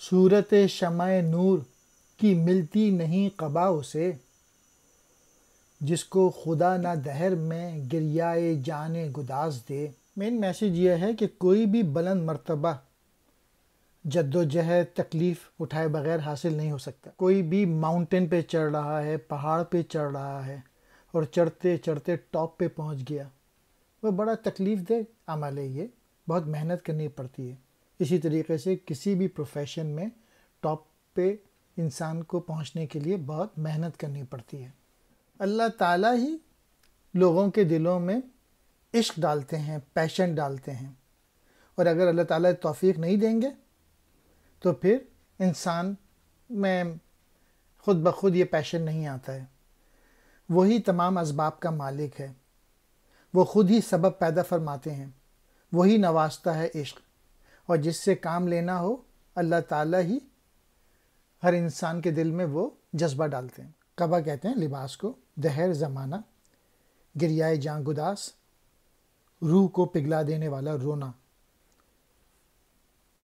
صورت شمع نور کی ملتی نہیں قبا اسے، جس کو خدا نہ دہر میں گریائے جان گداز دے۔ مین میسیج یہ ہے کہ کوئی بھی بلند مرتبہ جد و جہد تکلیف اٹھائے بغیر حاصل نہیں ہو سکتا۔ کوئی بھی ماؤنٹین پہ چڑھ رہا ہے، پہاڑ پہ چڑھ رہا ہے اور چڑھتے چڑھتے ٹاپ پہ پہنچ گیا، وہ بڑا تکلیف دہ عمل ہے، یہ بہت محنت کرنی پڑتی ہے۔ اسی طریقے سے کسی بھی پروفیشن میں ٹاپ پہ انسان کو پہنچنے کے لیے بہت محنت کرنی پڑتی ہے۔ اللہ تعالیٰ ہی لوگوں کے دلوں میں عشق ڈالتے ہیں، پیشن ڈالتے ہیں، اور اگر اللہ تعالیٰ توفیق نہیں دیں گے تو پھر انسان میں خود بخود یہ پیشن نہیں آتا ہے۔ وہی تمام اسباب کا مالک ہے، وہ خود ہی سبب پیدا فرماتے ہیں، وہی نوازتا ہے عشق، اور جس سے کام لینا ہو اللہ تعالیٰ ہی ہر انسان کے دل میں وہ جذبہ ڈالتے ہیں۔ قبا کہتے ہیں لباس کو، دہر زمانہ، گریائے جاں گداس، روح کو پگھلا دینے والا رونا۔